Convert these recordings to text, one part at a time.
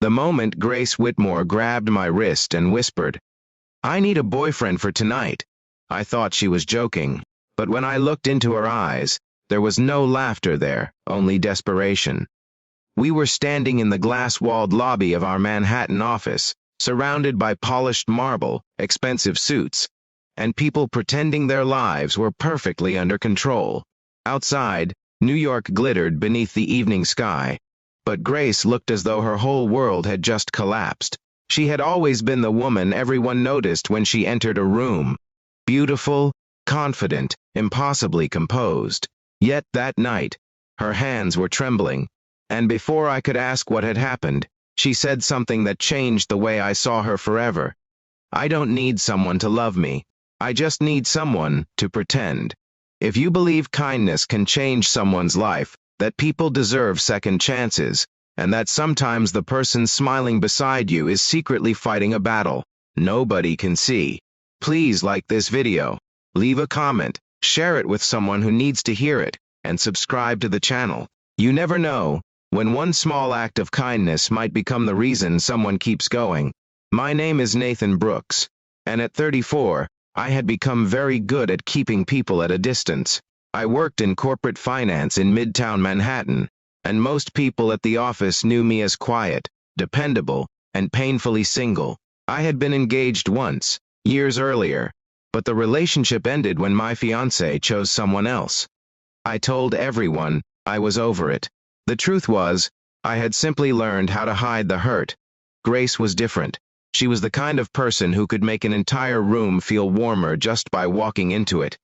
The moment Grace Whitmore grabbed my wrist and whispered, "I need a boyfriend for tonight," I thought she was joking. But when I looked into her eyes, there was no laughter there, only desperation. We were standing in the glass-walled lobby of our Manhattan office, surrounded by polished marble, expensive suits, and people pretending their lives were perfectly under control. Outside, New York glittered beneath the evening sky, but Grace looked as though her whole world had just collapsed. She had always been the woman everyone noticed when she entered a room. Beautiful, confident, impossibly composed. Yet that night, her hands were trembling, and before I could ask what had happened, she said something that changed the way I saw her forever. "I don't need someone to love me. I just need someone to pretend." If you believe kindness can change someone's life, that people deserve second chances, and that sometimes the person smiling beside you is secretly fighting a battle nobody can see, please like this video, leave a comment, share it with someone who needs to hear it, and subscribe to the channel. You never know when one small act of kindness might become the reason someone keeps going. My name is Nathan Brooks, and at 34, I had become very good at keeping people at a distance. I worked in corporate finance in Midtown Manhattan, and most people at the office knew me as quiet, dependable, and painfully single. I had been engaged once, years earlier, but the relationship ended when my fiancé chose someone else. I told everyone I was over it. The truth was, I had simply learned how to hide the hurt. Grace was different. She was the kind of person who could make an entire room feel warmer just by walking into it.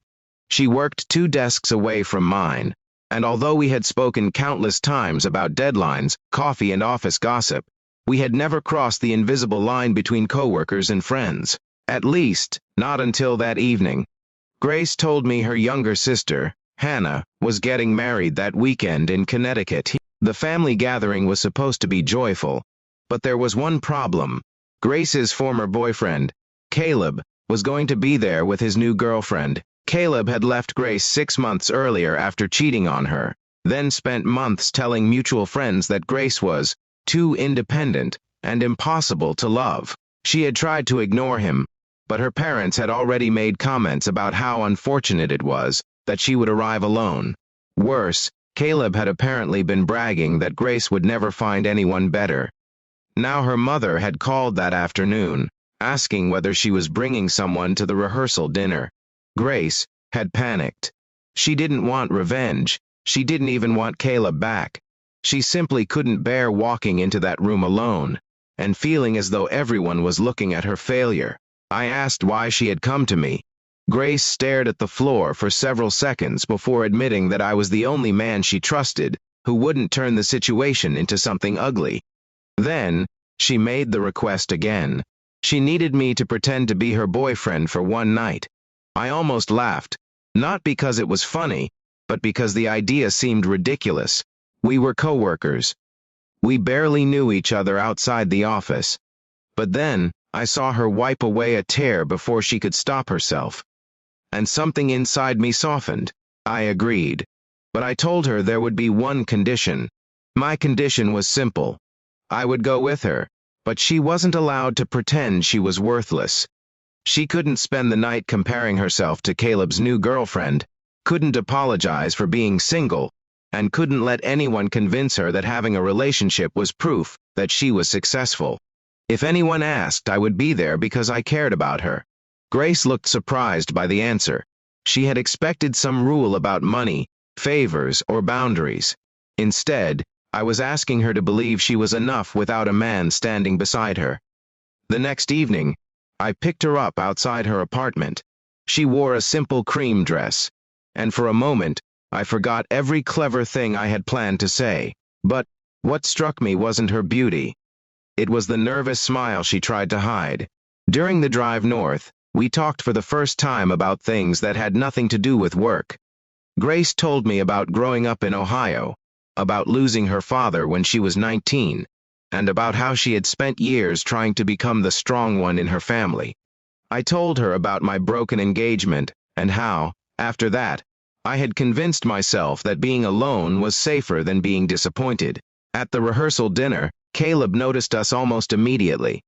She worked 2 desks away from mine, and although we had spoken countless times about deadlines, coffee, and office gossip, we had never crossed the invisible line between coworkers and friends. At least, not until that evening. Grace told me her younger sister, Hannah, was getting married that weekend in Connecticut. The family gathering was supposed to be joyful, but there was one problem. Grace's former boyfriend, Caleb, was going to be there with his new girlfriend. Caleb had left Grace 6 months earlier after cheating on her, then spent months telling mutual friends that Grace was too independent and impossible to love. She had tried to ignore him, but her parents had already made comments about how unfortunate it was that she would arrive alone. Worse, Caleb had apparently been bragging that Grace would never find anyone better. Now her mother had called that afternoon, asking whether she was bringing someone to the rehearsal dinner. Grace had panicked. She didn't want revenge. She didn't even want Caleb back. She simply couldn't bear walking into that room alone, and feeling as though everyone was looking at her failure. I asked why she had come to me. Grace stared at the floor for several seconds before admitting that I was the only man she trusted who wouldn't turn the situation into something ugly. Then, she made the request again. She needed me to pretend to be her boyfriend for one night. I almost laughed, not because it was funny, but because the idea seemed ridiculous. We were coworkers. We barely knew each other outside the office. But then, I saw her wipe away a tear before she could stop herself. And something inside me softened. I agreed. But I told her there would be one condition. My condition was simple. I would go with her, but she wasn't allowed to pretend she was worthless. She couldn't spend the night comparing herself to Caleb's new girlfriend, couldn't apologize for being single, and couldn't let anyone convince her that having a relationship was proof that she was successful. If anyone asked, I would be there because I cared about her. Grace looked surprised by the answer. She had expected some rule about money, favors, or boundaries. Instead, I was asking her to believe she was enough without a man standing beside her. The next evening, I picked her up outside her apartment. She wore a simple cream dress, and for a moment, I forgot every clever thing I had planned to say. But what struck me wasn't her beauty. It was the nervous smile she tried to hide. During the drive north, we talked for the first time about things that had nothing to do with work. Grace told me about growing up in Ohio, about losing her father when she was 19, and about how she had spent years trying to become the strong one in her family. I told her about my broken engagement and how, after that, I had convinced myself that being alone was safer than being disappointed. At the rehearsal dinner, Caleb noticed us almost immediately.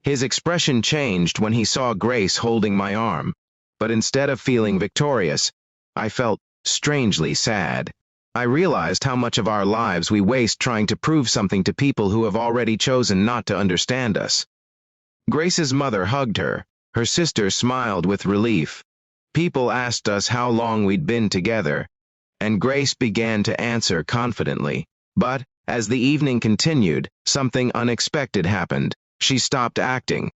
His expression changed when he saw Grace holding my arm, but instead of feeling victorious, I felt strangely sad. I realized how much of our lives we waste trying to prove something to people who have already chosen not to understand us. Grace's mother hugged her. Her sister smiled with relief. People asked us how long we'd been together, and Grace began to answer confidently. But, as the evening continued, something unexpected happened. She stopped acting.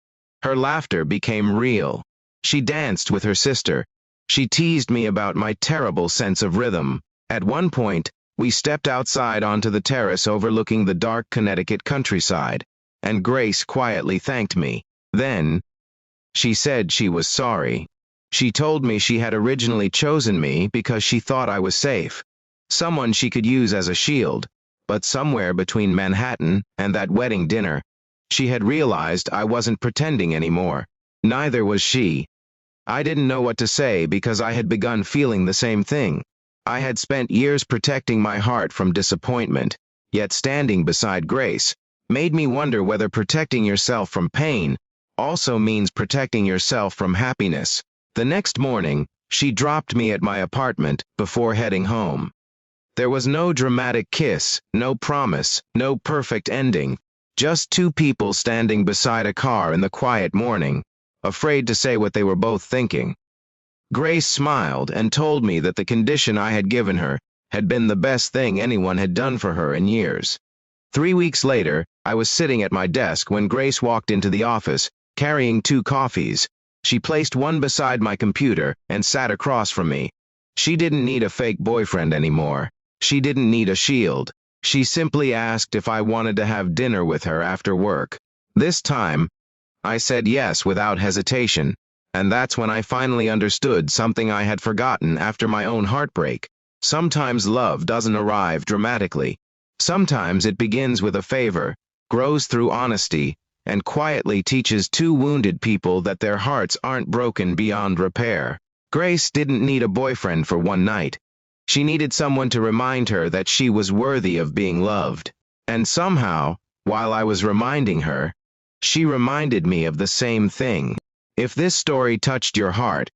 Her laughter became real. She danced with her sister. She teased me about my terrible sense of rhythm. At one point, we stepped outside onto the terrace overlooking the dark Connecticut countryside, and Grace quietly thanked me. Then, she said she was sorry. She told me she had originally chosen me because she thought I was safe, someone she could use as a shield, but somewhere between Manhattan and that wedding dinner, she had realized I wasn't pretending anymore. Neither was she. I didn't know what to say because I had begun feeling the same thing. I had spent years protecting my heart from disappointment, yet standing beside Grace made me wonder whether protecting yourself from pain also means protecting yourself from happiness. The next morning, she dropped me at my apartment before heading home. There was no dramatic kiss, no promise, no perfect ending, just two people standing beside a car in the quiet morning, afraid to say what they were both thinking. Grace smiled and told me that the condition I had given her had been the best thing anyone had done for her in years. 3 weeks later, I was sitting at my desk when Grace walked into the office, carrying 2 coffees. She placed one beside my computer and sat across from me. She didn't need a fake boyfriend anymore. She didn't need a shield. She simply asked if I wanted to have dinner with her after work. This time, I said yes without hesitation, and that's when I finally understood something I had forgotten after my own heartbreak. Sometimes love doesn't arrive dramatically. Sometimes it begins with a favor, grows through honesty, and quietly teaches 2 wounded people that their hearts aren't broken beyond repair. Grace didn't need a boyfriend for one night. She needed someone to remind her that she was worthy of being loved. And somehow, while I was reminding her, she reminded me of the same thing. If this story touched your heart,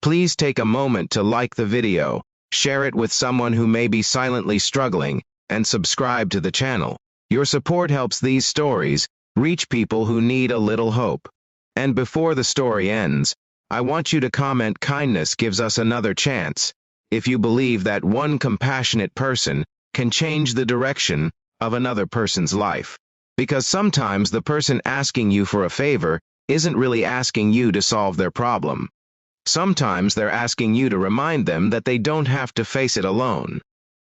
please take a moment to like the video, share it with someone who may be silently struggling, and subscribe to the channel. Your support helps these stories reach people who need a little hope. And before the story ends, I want you to comment "Kindness gives us another chance" if you believe that one compassionate person can change the direction of another person's life. Because sometimes the person asking you for a favor isn't really asking you to solve their problem. Sometimes they're asking you to remind them that they don't have to face it alone.